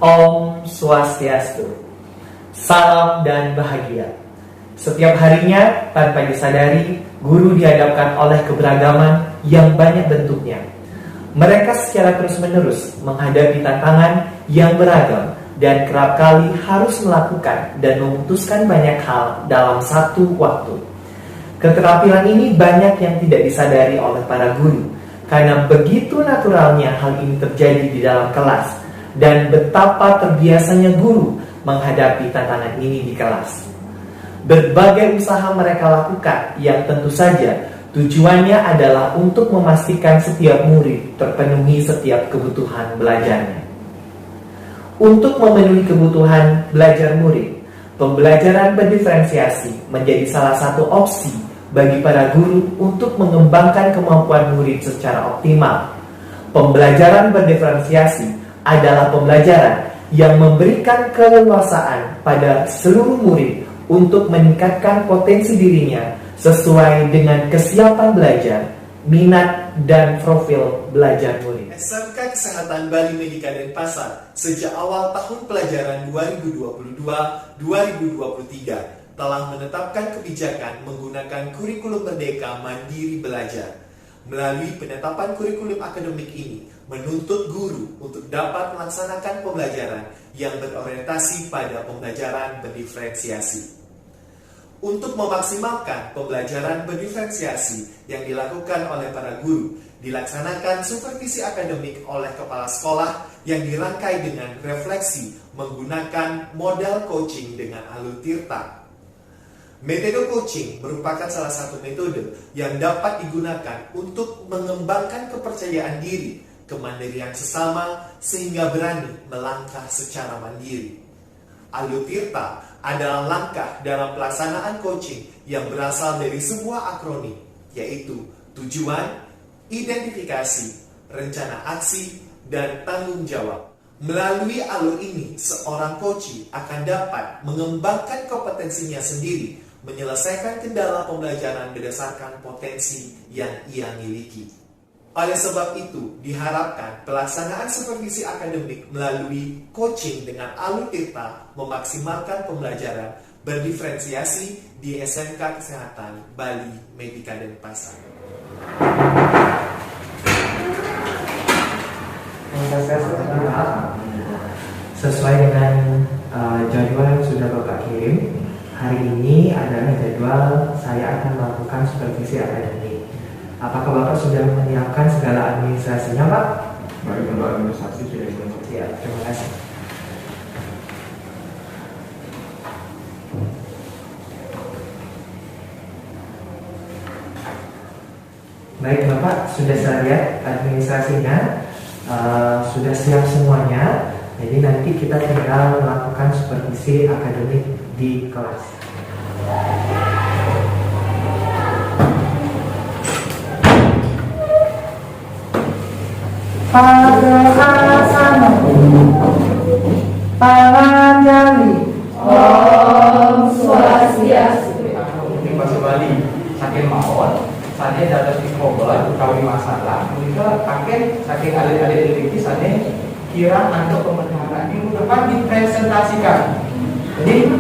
Om Swastiastu. Salam dan bahagia. Setiap harinya, tanpa disadari, guru dihadapkan oleh keberagaman yang banyak bentuknya. Mereka secara terus-menerus menghadapi tantangan yang beragam dan kerap kali harus melakukan dan memutuskan banyak hal dalam satu waktu. Keterampilan ini banyak yang tidak disadari oleh para guru, karena begitu naturalnya hal ini terjadi di dalam kelas, dan betapa terbiasanya guru menghadapi tantangan ini di kelas. Berbagai usaha mereka lakukan yang tentu saja tujuannya adalah untuk memastikan setiap murid terpenuhi setiap kebutuhan belajarnya. Untuk memenuhi kebutuhan belajar murid, pembelajaran berdiferensiasi menjadi salah satu opsi bagi para guru untuk mengembangkan kemampuan murid secara optimal. Pembelajaran berdiferensiasi adalah pembelajaran yang memberikan keleluasaan pada seluruh murid untuk meningkatkan potensi dirinya sesuai dengan kesiapan belajar, minat, dan profil belajar murid. SMK Kesehatan Bali Medika Denpasar sejak awal tahun pelajaran 2022-2023 telah menetapkan kebijakan menggunakan kurikulum Merdeka Mandiri Belajar. Melalui penetapan kurikulum akademik ini, menuntut guru untuk dapat melaksanakan pembelajaran yang berorientasi pada pembelajaran berdiferensiasi. Untuk memaksimalkan pembelajaran berdiferensiasi yang dilakukan oleh para guru, dilaksanakan supervisi akademik oleh kepala sekolah yang dirangkai dengan refleksi menggunakan model coaching dengan alur tirta. Metode coaching merupakan salah satu metode yang dapat digunakan untuk mengembangkan kepercayaan diri, kemandirian sesama, sehingga berani melangkah secara mandiri. Alur tirta adalah langkah dalam pelaksanaan coaching yang berasal dari sebuah akronim, yaitu tujuan, identifikasi, rencana aksi, dan tanggung jawab. Melalui alur ini, seorang coach akan dapat mengembangkan kompetensinya sendiri, menyelesaikan kendala pembelajaran berdasarkan potensi yang ia miliki. Oleh sebab itu, diharapkan pelaksanaan supervisi akademik melalui coaching dengan alur tirta memaksimalkan pembelajaran berdiferensiasi di SMK Kesehatan Bali Medika Denpasar. Sesuai dengan jadwal yang sudah Bapak kirim, hari ini adalah jadwal saya akan melakukan supervisi akademik. Apakah Bapak sudah menyiapkan segala administrasinya, Pak? Baik, untuk administrasi sudah siap. Ya, terima kasih. Baik, Bapak, sudah saya lihat administrasinya, sudah siap semuanya. Jadi nanti kita tinggal melakukan supervisi akademik di kelas. Padahasana tangan jali Om Swastiastu. Ini bahasa Bali, saking mawon, saya dapat dikobar utawi masalah. Mereka pakai saking alit-alit ini, saya kira untuk pemerintahan ini dapat dipresentasikan. Jadi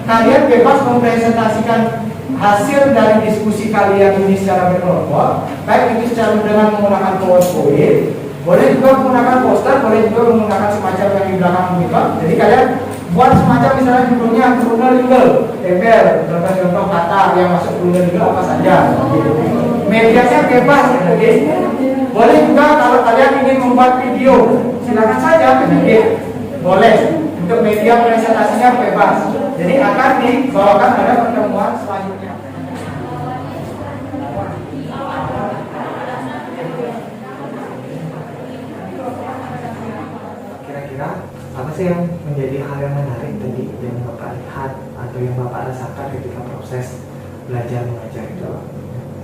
kalian bebas mempresentasikan hasil dari diskusi kalian ini secara berkelompok, baik itu secara dengan menggunakan PowerPoint. Boleh juga menggunakan poster, boleh juga menggunakan semacam yang di belakang monitor. Jadi kalian buat semacam misalnya judulnya Krunel Legal, tempel contoh-contoh kata yang masuk Krunel Legal apa saja. Medianya bebas, jadi boleh juga kalau kalian ingin membuat video, silakan saja, jadi boleh. Untuk media presentasinya bebas. Jadi akan dibawakan pada pertemuan selanjutnya. Apa sih yang menjadi hal yang menarik tadi yang Bapak lihat atau yang Bapak rasakan ketika proses belajar mengajar itu?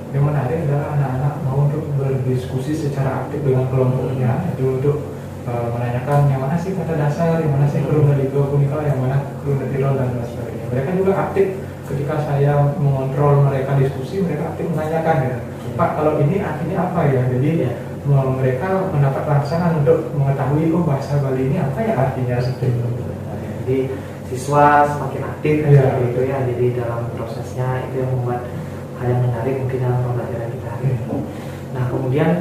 Yang menarik adalah anak-anak mau untuk berdiskusi secara aktif dengan kelompoknya, itu untuk menanyakan yang mana sih kata dasar, yang mana sih Krunel Legal, yang mana Krunel Legal dan sebagainya. Mereka juga aktif ketika saya mengontrol mereka diskusi, mereka aktif menanyakan ya, Pak kalau ini artinya apa ya? Jadi mereka mendapat rangsangan untuk mengetahui bahasa Bali ini apa ya artinya seperti itu. Jadi siswa semakin aktif kan, Iya. seperti itu ya. Jadi dalam prosesnya itu yang membuat hal yang menarik mungkin dalam pembelajaran kita hari ini. Nah kemudian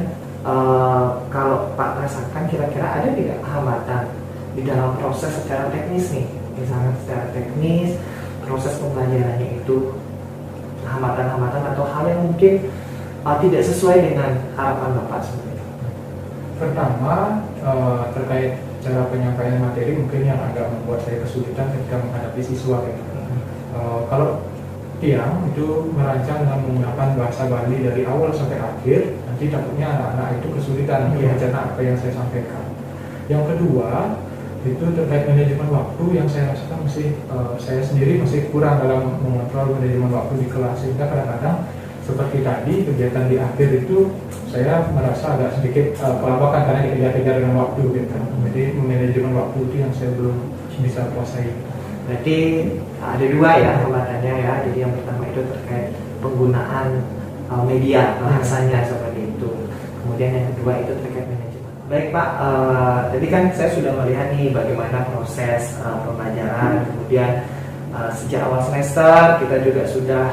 kalau Pak rasakan kira-kira ada tidak hambatan di dalam proses secara teknis nih, misalnya secara teknis proses pembelajarannya itu, hambatan-hambatan atau hal yang mungkin tidak sesuai dengan harapan Bapak sebenarnya? Pertama, terkait cara penyampaian materi mungkin yang agak membuat saya kesulitan ketika menghadapi siswa gitu. Kalau Tiang itu merancang dengan menggunakan bahasa Bali dari awal sampai akhir, nanti takutnya anak-anak itu kesulitan untuk mencerna apa yang saya sampaikan. Yang kedua, itu terkait manajemen waktu yang saya rasakan saya sendiri masih kurang dalam mengontrol manajemen waktu di kelas, sehingga kadang-kadang seperti tadi kegiatan di akhir itu saya merasa agak sedikit kelabakan karena dikejar-kejar dengan waktu gitu. Jadi manajemen waktu itu yang saya belum bisa kuasai. Berarti ada dua ya hambatannya ya. Jadi yang pertama itu terkait penggunaan media bahasanya seperti itu. Kemudian yang kedua itu terkait manajemen. Baik Pak, tadi kan saya sudah melihat nih bagaimana proses pembelajaran. Kemudian sejak awal semester kita juga sudah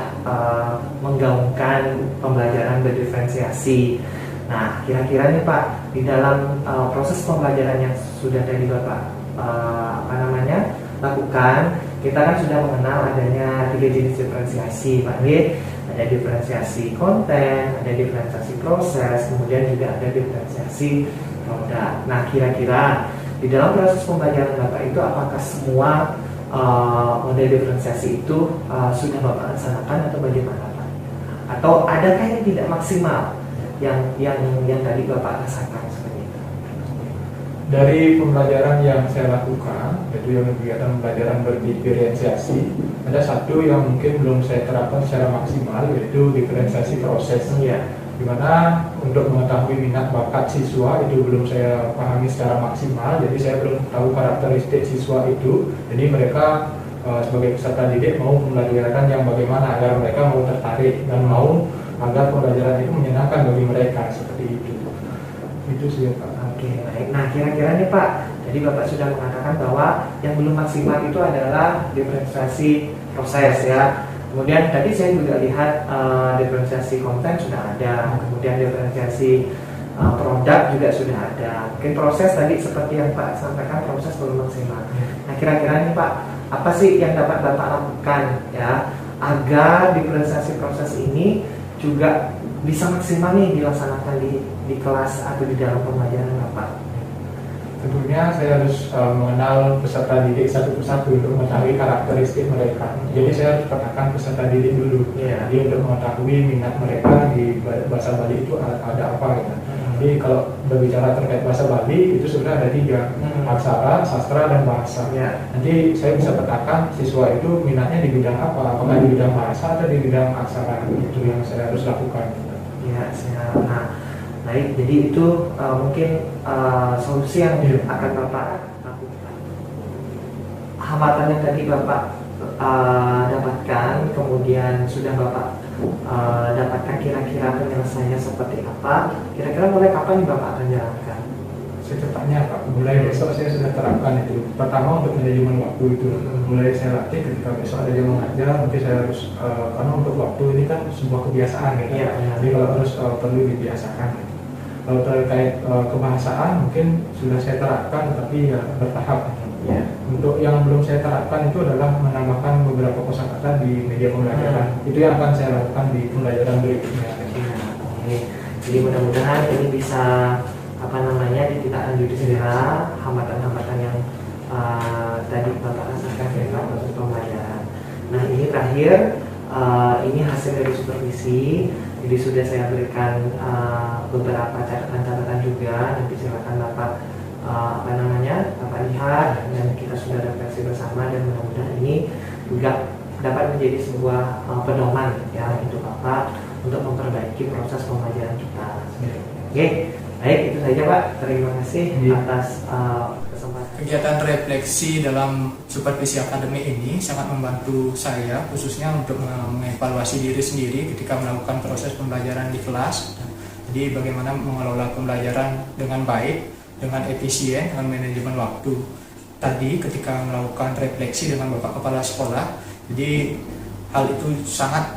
menggaungkan pembelajaran berdiferensiasi. Nah kira-kira nih Pak, di dalam proses pembelajaran yang sudah tadi Bapak lakukan, kita kan sudah mengenal adanya 3 jenis diferensiasi Pak Nggih. Ada diferensiasi konten, ada diferensiasi proses, kemudian juga ada diferensiasi produk. Nah kira-kira di dalam proses pembelajaran Bapak itu apakah semua model diferensiasi itu sudah Bapak laksanakan atau bagaimana Pak? Atau adakah yang tidak maksimal yang tadi Bapak rasakan seperti itu? Dari pembelajaran yang saya lakukan, yaitu yang kegiatan pembelajaran berdiferensiasi, ada satu yang mungkin belum saya terapkan secara maksimal, yaitu diferensiasi proses. Iya. Dimana untuk mengetahui minat bakat siswa itu belum saya pahami secara maksimal, jadi saya belum tahu karakteristik siswa itu. Jadi mereka sebagai peserta didik mau pembelajaran yang bagaimana agar mereka mau tertarik dan mau agar pembelajaran itu menyenangkan bagi mereka, seperti itu. Itu sih Pak. Oke, baik. Nah, kira-kira nih Pak, jadi Bapak sudah mengatakan bahwa yang belum maksimal itu adalah diferensiasi proses ya. Kemudian tadi saya juga lihat diferensiasi konten sudah ada, kemudian diferensiasi produk juga sudah ada. Mungkin proses tadi seperti yang Pak sampaikan, proses belum maksimal. Nah, kira-kira nih Pak, apa sih yang dapat Bapak lakukan ya agar diferensiasi proses ini juga bisa maksimal nih dilaksanakan di kelas atau di dalam pembelajaran Bapak? Tentunya saya harus mengenal peserta didik satu persatu untuk mengetahui karakteristik mereka. Jadi saya harus petakan peserta didik dulu. Iya. Jadi untuk mengetahui minat mereka di bahasa Bali itu ada apa gitu. Jadi kalau berbicara terkait bahasa Bali itu sebenarnya ada 3, aksara, sastra, dan bahasa. Ya. Nanti saya bisa petakan siswa itu minatnya di bidang apa, apakah di bidang bahasa atau di bidang aksara. Itu yang saya harus lakukan. Ya, siap. Nah, baik. Jadi itu mungkin solusi yang akan Bapak lakukan. Hambatan yang tadi Bapak dapatkan, kemudian sudah Bapak dapatkan kira-kira penyelesaiannya seperti apa? Kira-kira mulai kapan nih Bapak akan jalankan? Secepatnya Pak, mulai besok saya sudah terapkan itu. Pertama untuk manajemen waktu itu, mulai saya latih ketika besok ada jam mengajar, mungkin saya harus karena untuk waktu ini kan sebuah kebiasaan gitu. Iya. Jadi kalau harus perlu dibiasakan. Kalau terkait kebahasaan mungkin sudah saya terapkan, tetapi ya bertahap. Ya. Untuk yang belum saya terapkan itu adalah menambahkan beberapa kosakata di media pembelajaran. Itu yang akan saya lakukan di pembelajaran berikutnya. Oke. Jadi mudah-mudahan ini bisa ditindaklanjuti segera hambatan-hambatan yang tadi Bapak rasakan dari proses pembelajaran. Nah ini terakhir, ini hasil dari supervisi. Jadi sudah saya berikan beberapa catatan-catatan juga. Nanti silakan Bapak Bapak lihat dan kita sudah refleksi bersama, dan mudah-mudahan ini juga dapat menjadi sebuah pedoman ya untuk Bapak untuk memperbaiki proses pembelajaran kita. Oke, baik itu saja Pak. Terima kasih atas kesempatan. Kegiatan refleksi dalam supervisi akademik ini sangat membantu saya khususnya untuk mengevaluasi diri sendiri ketika melakukan proses pembelajaran di kelas, dan Jadi bagaimana mengelola pembelajaran dengan baik, dengan efisien, dengan manajemen waktu. Tadi ketika melakukan refleksi dengan Bapak Kepala Sekolah, jadi hal itu sangat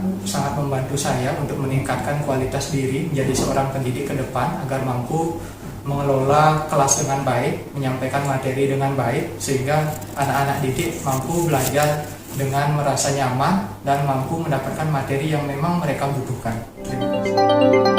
membantu saya untuk meningkatkan kualitas diri menjadi seorang pendidik ke depan agar mampu mengelola kelas dengan baik, menyampaikan materi dengan baik, sehingga anak-anak didik mampu belajar dengan merasa nyaman dan mampu mendapatkan materi yang memang mereka butuhkan. Terima kasih.